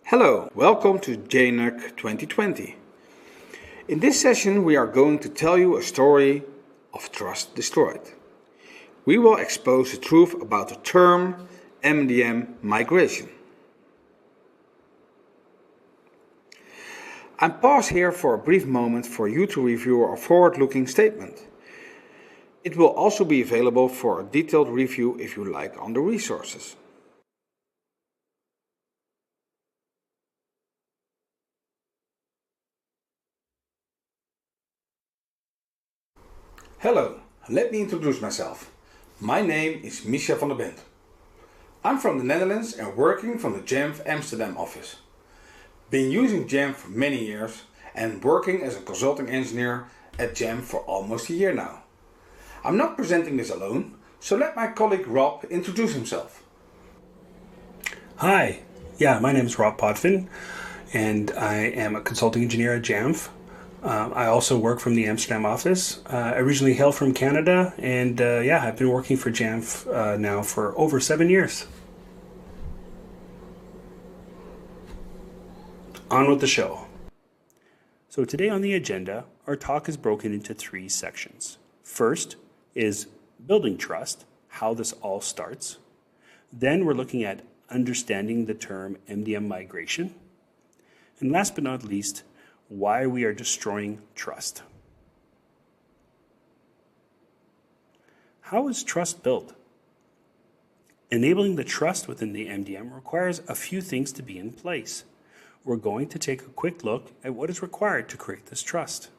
Hello, welcome to JNUC 2020. In this session we are going to tell you a story of trust destroyed. We will expose the truth about the term MDM migration. I pause here for a brief moment for you to review our forward-looking statement. It will also be available for a detailed review if you like on the resources. Hello, let me introduce myself. My name is Mischa van der Bent. I'm from the Netherlands and working from the Jamf Amsterdam office. Been using Jamf for many years and working as a consulting engineer at Jamf for almost a year now. I'm not presenting this alone, so let my colleague Rob introduce himself. Hi, my name is Rob Potvin and I am a consulting engineer at Jamf. I also work from the Amsterdam office. I originally hail from Canada and I've been working for Jamf now for over 7 years. On with the show. So today on the agenda, our talk is broken into 3 sections. First is building trust, how this all starts. Then we're looking at understanding the term MDM migration. And last but not least, why we are destroying trust. How is trust built? Enabling the trust within the MDM requires a few things to be in place. We're going to take a quick look at what is required to create this trust.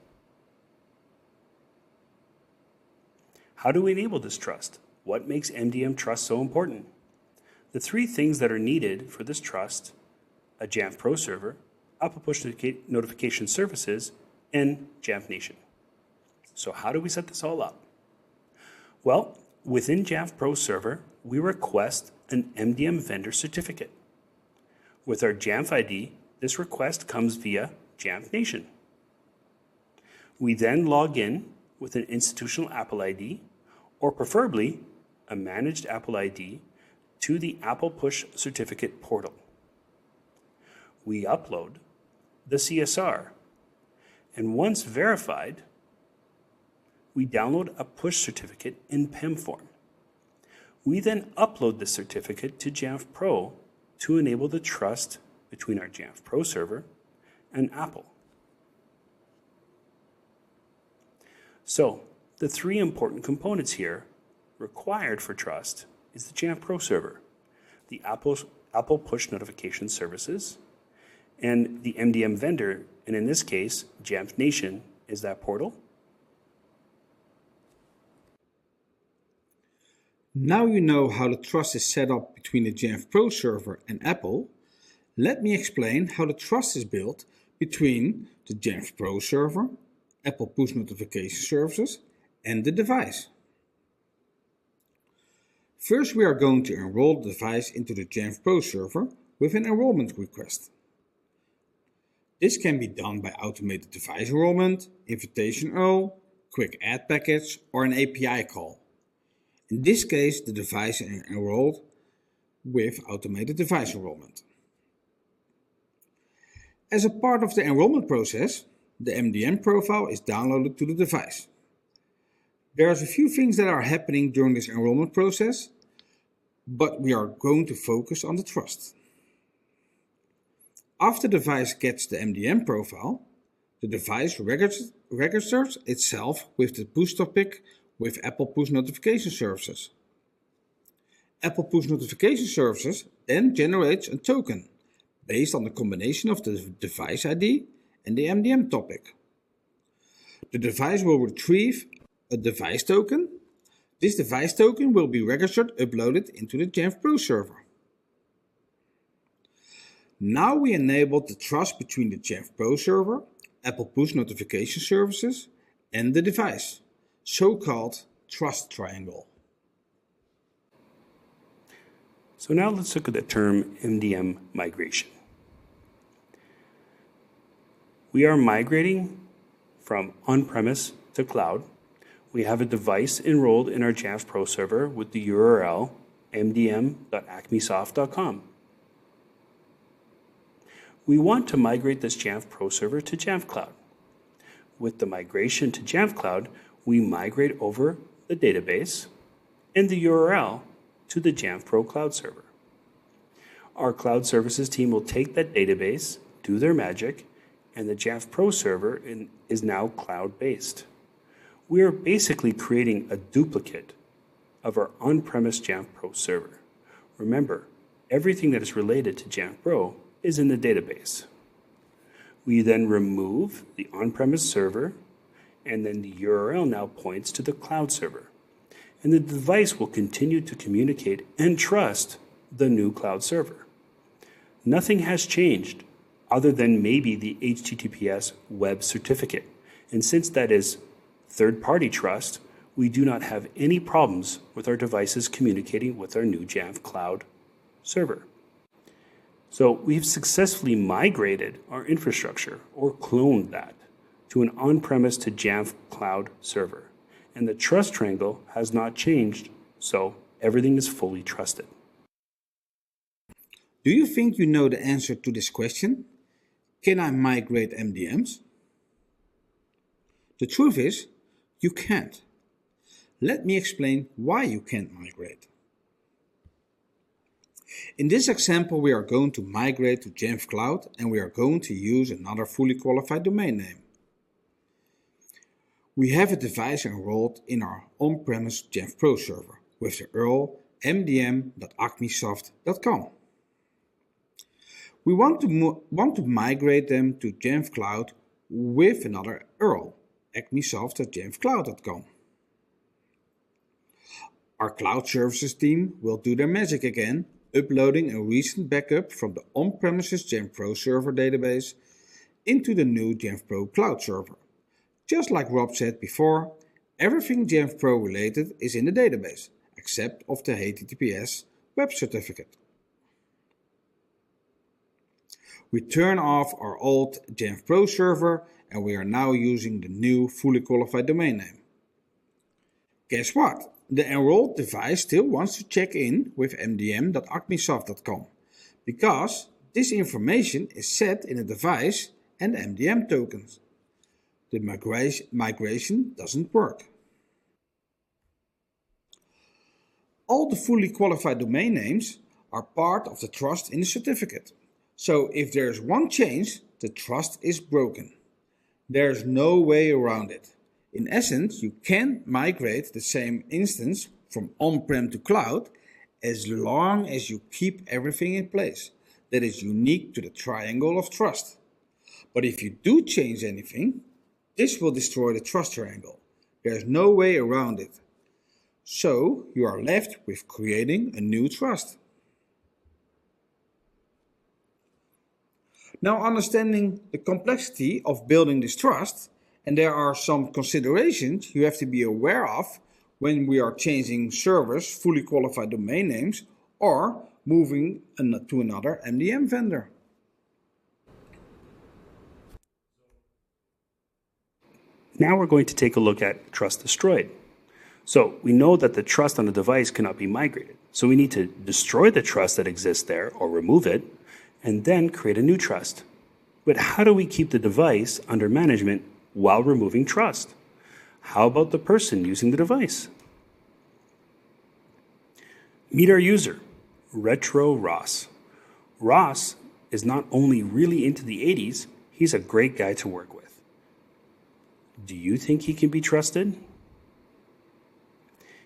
How do we enable this trust? What makes MDM trust so important? The 3 things that are needed for this trust: a Jamf Pro server, Apple Push Notification Services, and Jamf Nation. So how do we set this all up? Well, within Jamf Pro Server, we request an MDM vendor certificate. With our Jamf ID, this request comes via Jamf Nation. We then log in with an institutional Apple ID, or preferably a managed Apple ID, to the Apple Push Certificate portal. We upload the CSR, and once verified, we download a push certificate in PEM form. We then upload the certificate to Jamf Pro to enable the trust between our Jamf Pro server and Apple. So, the 3 important components here required for trust is the Jamf Pro server, the Apple Push Notification Services, and the MDM vendor, and in this case, Jamf Nation is that portal. Now you know how the trust is set up between the Jamf Pro server and Apple. Let me explain how the trust is built between the Jamf Pro server, Apple Push Notification Services, and the device. First, we are going to enroll the device into the Jamf Pro server with an enrollment request. This can be done by automated device enrollment, invitation URL, quick add package, or an API call. In this case, the device is enrolled with automated device enrollment. As a part of the enrollment process, the MDM profile is downloaded to the device. There's a few things that are happening during this enrollment process, but we are going to focus on the trust. After the device gets the MDM profile, the device registers itself with the push topic with Apple Push Notification Services. Apple Push Notification Services then generates a token based on the combination of the device ID and the MDM topic. The device will retrieve a device token. This device token will be uploaded into the Jamf Pro server. Now we enabled the trust between the Jamf Pro server, Apple Push Notification Services, and the device, so-called trust triangle. So now let's look at the term MDM migration. We are migrating from on-premise to cloud. We have a device enrolled in our Jamf Pro server with the URL mdm.acmesoft.com. We want to migrate this Jamf Pro server to Jamf Cloud. With the migration to Jamf Cloud, we migrate over the database and the URL to the Jamf Pro Cloud server. Our cloud services team will take that database, do their magic, and the Jamf Pro server is now cloud-based. We are basically creating a duplicate of our on-premise Jamf Pro server. Remember, everything that is related to Jamf Pro is in the database. We then remove the on-premise server, and then the URL now points to the cloud server. And the device will continue to communicate and trust the new cloud server. Nothing has changed other than maybe the HTTPS web certificate. And since that is third-party trust, we do not have any problems with our devices communicating with our new Jamf Cloud server. So we've successfully migrated our infrastructure, or cloned that, to an on-premise to Jamf Cloud server. And the trust triangle has not changed, so everything is fully trusted. Do you think you know the answer to this question? Can I migrate MDMs? The truth is, you can't. Let me explain why you can't migrate. In this example, we are going to migrate to Jamf Cloud and we are going to use another fully qualified domain name. We have a device enrolled in our on-premise Jamf Pro server with the URL mdm.acmesoft.com. We want to migrate them to Jamf Cloud with another URL, acmesoft.jamfcloud.com. Our cloud services team will do their magic again, uploading a recent backup from the on-premises Jamf Pro server database into the new Jamf Pro cloud server. Just like Rob said before, everything Jamf Pro related is in the database, except of the HTTPS web certificate. We turn off our old Jamf Pro server and we are now using the new fully qualified domain name. Guess what? The enrolled device still wants to check in with mdm.acmesoft.com because this information is set in a device and MDM tokens. The migration doesn't work. All the fully qualified domain names are part of the trust in the certificate. So if there is one change, the trust is broken. There is no way around it. In essence, you can migrate the same instance from on-prem to cloud as long as you keep everything in place that is unique to the triangle of trust. But if you do change anything, this will destroy the trust triangle. There is no way around it. So you are left with creating a new trust. Now, understanding the complexity of building this trust, and there are some considerations you have to be aware of when we are changing servers, fully qualified domain names, or moving to another MDM vendor. Now we're going to take a look at trust destroyed. So we know that the trust on a device cannot be migrated. So we need to destroy the trust that exists there or remove it, and then create a new trust. But how do we keep the device under management while removing trust? How about the person using the device? Meet our user, Retro Ross. Ross is not only really into the 80s, he's a great guy to work with. Do you think he can be trusted?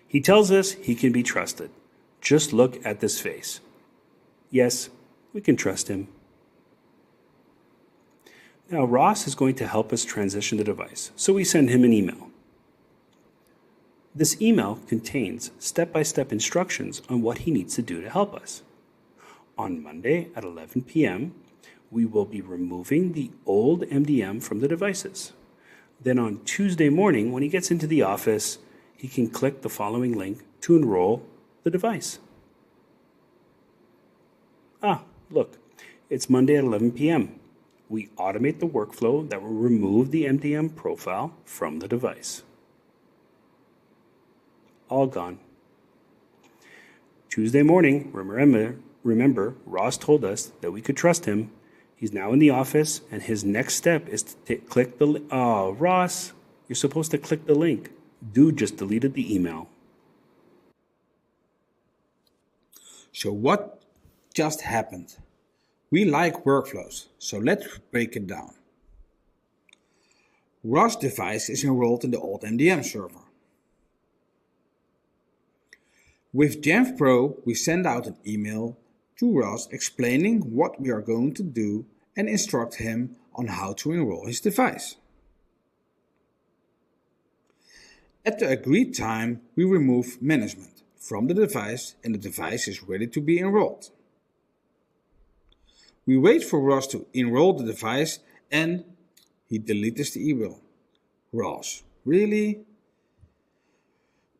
He tells us he can be trusted. Just look at this face. Yes, we can trust him. Now Ross is going to help us transition the device, so we send him an email. This email contains step-by-step instructions on what he needs to do to help us. On Monday at 11 p.m., we will be removing the old MDM from the devices. Then on Tuesday morning, when he gets into the office, he can click the following link to enroll the device. Look, it's Monday at 11 p.m. We automate the workflow that will remove the MDM profile from the device. All gone. Tuesday morning, remember, Ross told us that we could trust him. He's now in the office, and his next step is to click the oh, Ross, you're supposed to click the link. Dude just deleted the email. So what just happened? We like workflows, so let's break it down. Ross' device is enrolled in the old MDM server. With Jamf Pro, we send out an email to Ross explaining what we are going to do and instruct him on how to enroll his device. At the agreed time, we remove management from the device and the device is ready to be enrolled. We wait for Ross to enroll the device and he deletes the email. Ross, really?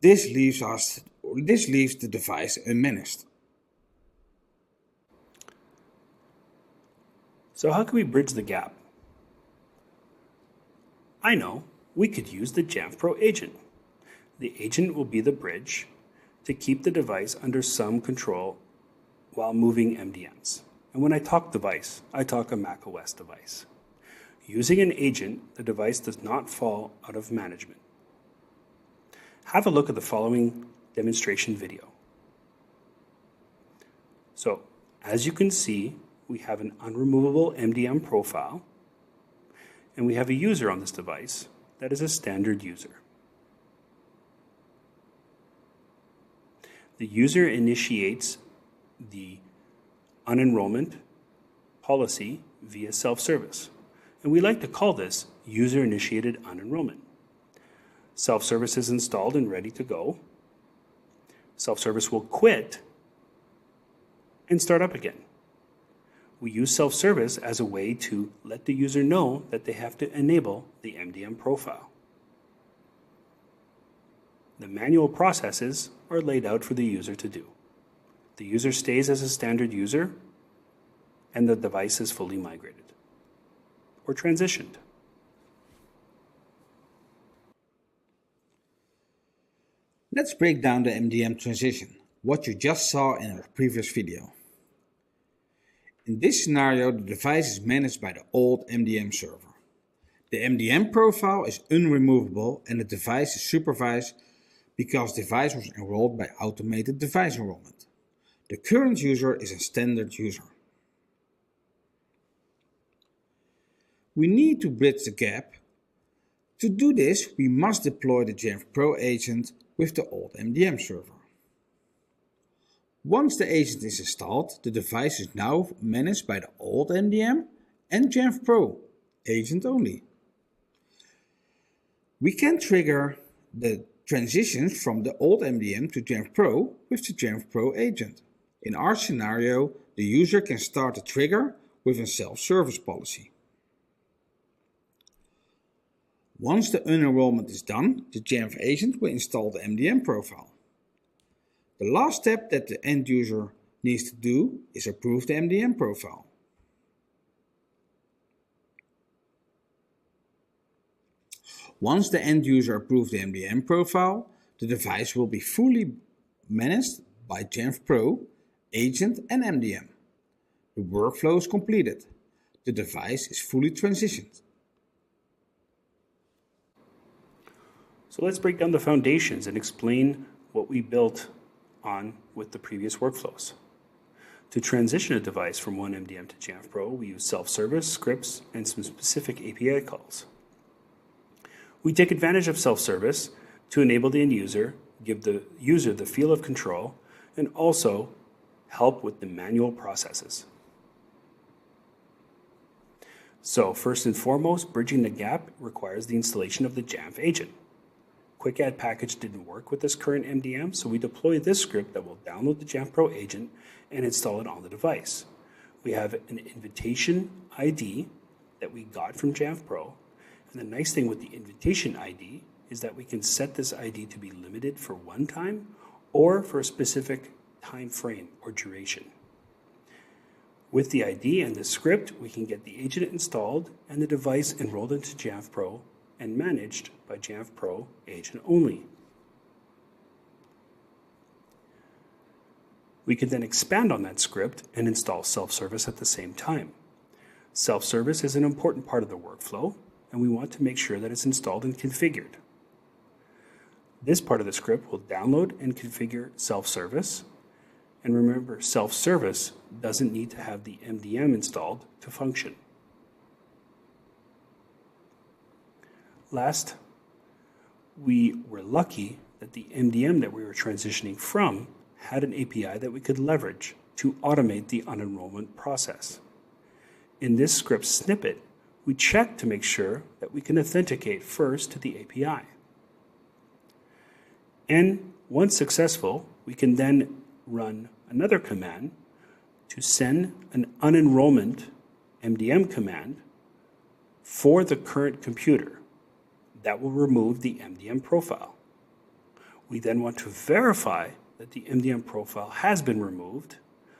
This leaves the device unmanaged. So how can we bridge the gap? I know, we could use the Jamf Pro agent. The agent will be the bridge to keep the device under some control while moving MDMs. And when I talk device, I talk a macOS device. Using an agent, the device does not fall out of management. Have a look at the following demonstration video. So, as you can see, we have an unremovable MDM profile, and we have a user on this device that is a standard user. The user initiates the unenrollment policy via self-service, and we like to call this user-initiated unenrollment. Self-service is installed and ready to go. Self-service will quit and start up again. We use self-service as a way to let the user know that they have to enable the MDM profile. The manual processes are laid out for the user to do. The user stays as a standard user, and the device is fully migrated or transitioned. Let's break down the MDM transition, what you just saw in our previous video. In this scenario, the device is managed by the old MDM server. The MDM profile is unremovable and the device is supervised because the device was enrolled by automated device enrollment. The current user is a standard user. We need to bridge the gap. To do this, we must deploy the Jamf Pro agent with the old MDM server. Once the agent is installed, the device is now managed by the old MDM and Jamf Pro agent only. We can trigger the transitions from the old MDM to Jamf Pro with the Jamf Pro agent. In our scenario, the user can start a trigger with a self-service policy. Once the unenrollment is done, the Jamf agent will install the MDM profile. The last step that the end user needs to do is approve the MDM profile. Once the end user approves the MDM profile, the device will be fully managed by Jamf Pro, agent and MDM. The workflow is completed. The device is fully transitioned. So let's break down the foundations and explain what we built on with the previous workflows. To transition a device from one MDM to Jamf Pro, we use self-service, scripts, and some specific API calls. We take advantage of self-service to enable the end user, give the user the feel of control, and also help with the manual processes. So first and foremost, bridging the gap requires the installation of the Jamf Agent. Quick Add package didn't work with this current MDM, so we deploy this script that will download the Jamf Pro agent and install it on the device. We have an invitation ID that we got from Jamf Pro, and the nice thing with the invitation ID is that we can set this ID to be limited for one time or for a specific time frame or duration. With the ID and the script, we can get the agent installed and the device enrolled into Jamf Pro and managed by Jamf Pro agent only. We can then expand on that script and install self-service at the same time. Self-service is an important part of the workflow, and we want to make sure that it's installed and configured. This part of the script will download and configure self-service. And remember, self-service doesn't need to have the MDM installed to function. Last, we were lucky that the MDM that we were transitioning from had an API that we could leverage to automate the unenrollment process. In this script snippet, we check to make sure that we can authenticate first to the API. And once successful, we can then run another command to send an unenrollment MDM command for the current computer. That will remove the MDM profile. We then want to verify that the MDM profile has been removed,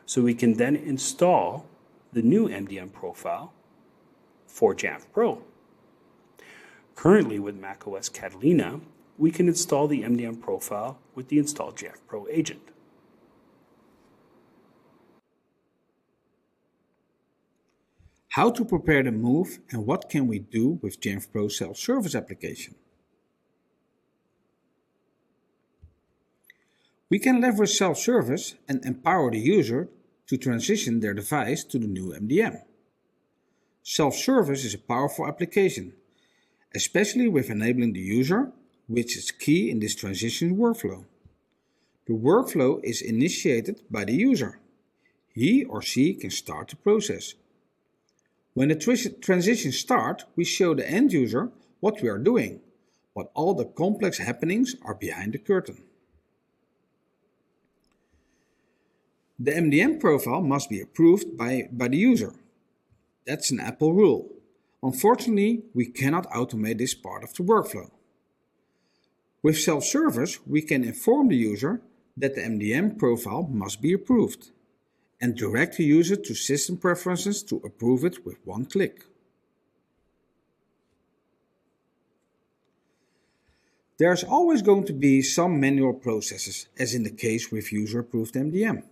so we can then install the new MDM profile for Jamf Pro. Currently with macOS Catalina, we can install the MDM profile with the installed Jamf Pro agent. How to prepare the move and what can we do with Jamf Pro self-service application? We can leverage self-service and empower the user to transition their device to the new MDM. Self-service is a powerful application, especially with enabling the user, which is key in this transition workflow. The workflow is initiated by the user. He or she can start the process. When the transition starts, we show the end user what we are doing, but all the complex happenings are behind the curtain. The MDM profile must be approved by the user. That's an Apple rule. Unfortunately, we cannot automate this part of the workflow. With self-service, we can inform the user that the MDM profile must be approved and direct the user to system preferences to approve it with one click. There's always going to be some manual processes, as in the case with user-approved MDM.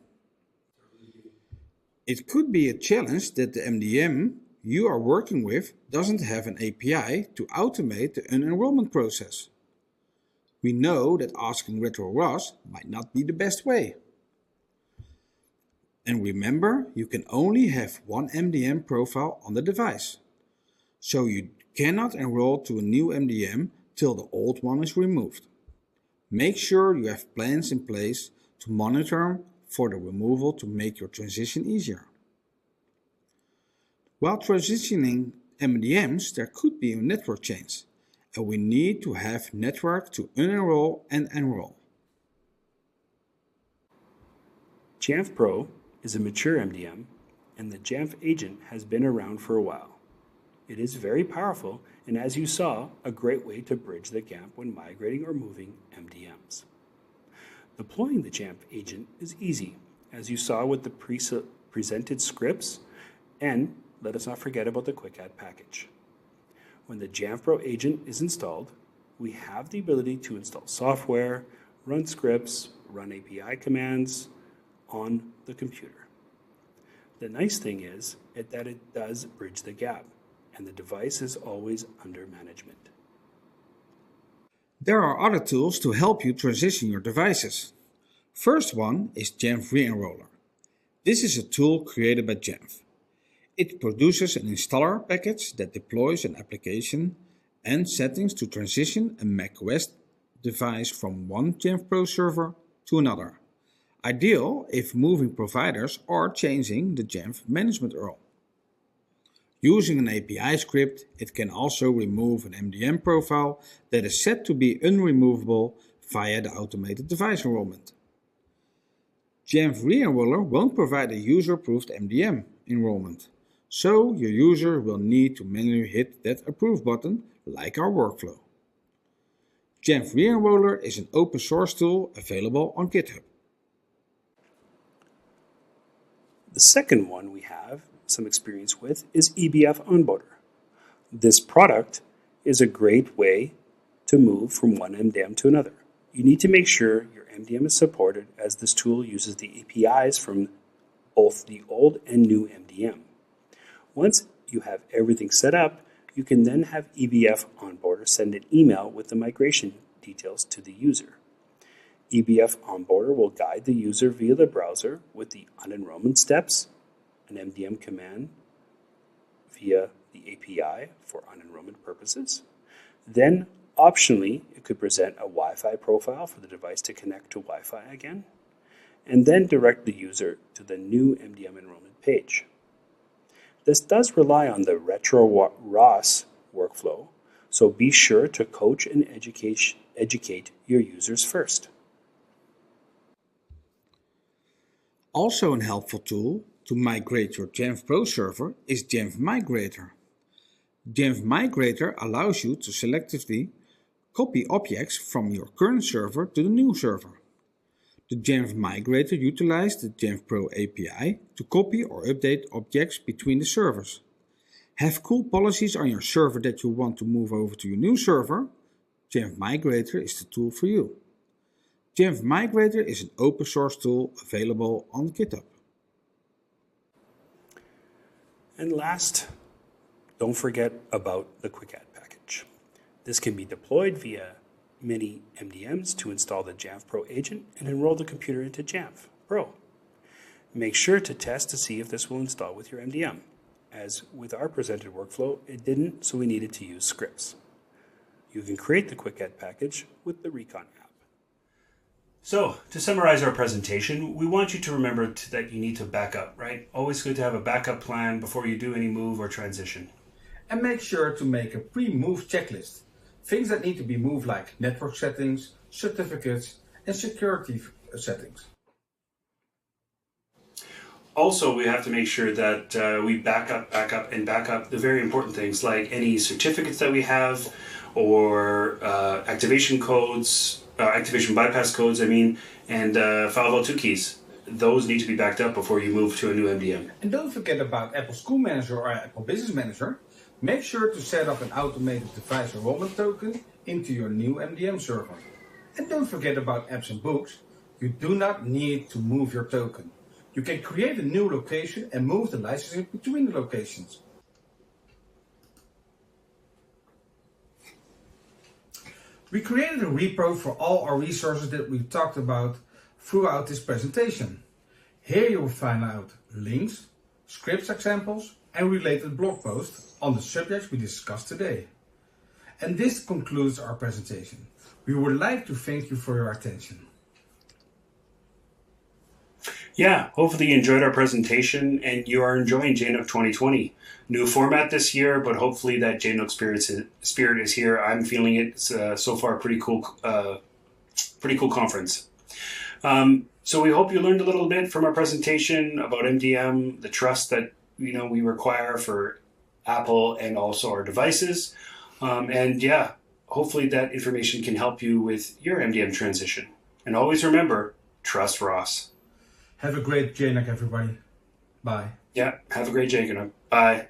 It could be a challenge that the MDM you are working with doesn't have an API to automate the unenrollment process. We know that asking retro-ROS might not be the best way. And remember, you can only have one MDM profile on the device. So you cannot enroll to a new MDM till the old one is removed. Make sure you have plans in place to monitor for the removal to make your transition easier. While transitioning MDMs, there could be a network change, and we need to have network to unenroll and enroll. Jamf Pro is a mature MDM, and the Jamf Agent has been around for a while. It is very powerful, and as you saw, a great way to bridge the gap when migrating or moving MDMs. Deploying the Jamf Agent is easy, as you saw with the presented scripts, and let us not forget about the Quick Add package. When the Jamf Pro Agent is installed, we have the ability to install software, run scripts, run API commands on the computer. The nice thing is that it does bridge the gap, and the device is always under management. There are other tools to help you transition your devices. First one is Jamf Re-enroller. This is a tool created by Jamf. It produces an installer package that deploys an application and settings to transition a macOS device from one Jamf Pro server to another. Ideal if moving providers or changing the Jamf management URL. Using an API script, it can also remove an MDM profile that is set to be unremovable via the automated device enrollment. Jamf Re-enroller won't provide a user-approved MDM enrollment, so your user will need to manually hit that approve button like our workflow. Jamf Re-enroller is an open source tool available on GitHub. The second one we have some experience with is EBF Onboarder. This product is a great way to move from one MDM to another. You need to make sure your MDM is supported, as this tool uses the APIs from both the old and new MDM. Once you have everything set up, you can then have EBF Onboarder send an email with the migration details to the user. EBF Onboarder will guide the user via the browser with the unenrollment steps, an MDM command via the API for unenrollment purposes. Then, optionally, it could present a Wi-Fi profile for the device to connect to Wi-Fi again, and then direct the user to the new MDM enrollment page. This does rely on the retro ROS workflow, so be sure to coach and educate your users first. Also a helpful tool to migrate your Jamf Pro server is Jamf Migrator. Jamf Migrator allows you to selectively copy objects from your current server to the new server. The Jamf Migrator utilizes the Jamf Pro API to copy or update objects between the servers. Have cool policies on your server that you want to move over to your new server? Jamf Migrator is the tool for you. Jamf Migrator is an open source tool available on GitHub. And last, don't forget about the Quick Add package. This can be deployed via mini MDMs to install the Jamf Pro agent and enroll the computer into Jamf Pro. Make sure to test to see if this will install with your MDM. As with our presented workflow, it didn't, so we needed to use scripts. You can create the Quick Add package with the Recon app. So, to summarize our presentation, we want you to remember that you need to back up, right? Always good to have a backup plan before you do any move or transition. And make sure to make a pre-move checklist. Things that need to be moved like network settings, certificates, and security settings. Also, we have to make sure that we back up the very important things like any certificates that we have or activation codes, activation bypass codes, and file vault 2 keys. Those need to be backed up before you move to a new MDM. And don't forget about Apple School Manager or Apple Business Manager. Make sure to set up an automated device enrollment token into your new MDM server. And don't forget about apps and books. You do not need to move your token. You can create a new location and move the licenses between the locations. We created a repo for all our resources that we've talked about throughout this presentation. Here you will find out links, scripts examples, and related blog posts on the subjects we discussed today. And this concludes our presentation. We would like to thank you for your attention. Yeah, hopefully you enjoyed our presentation and you are enjoying JNUC 2020. New format this year, but hopefully that JNUC spirit is here. I'm feeling it. It's so far a pretty cool conference. So we hope you learned a little bit from our presentation about MDM, the trust that we require for Apple and also our devices. And yeah, hopefully that information can help you with your MDM transition. And always remember, trust ROS. Have a great JNUC, everybody. Bye. Yeah, have a great JNUC. Bye.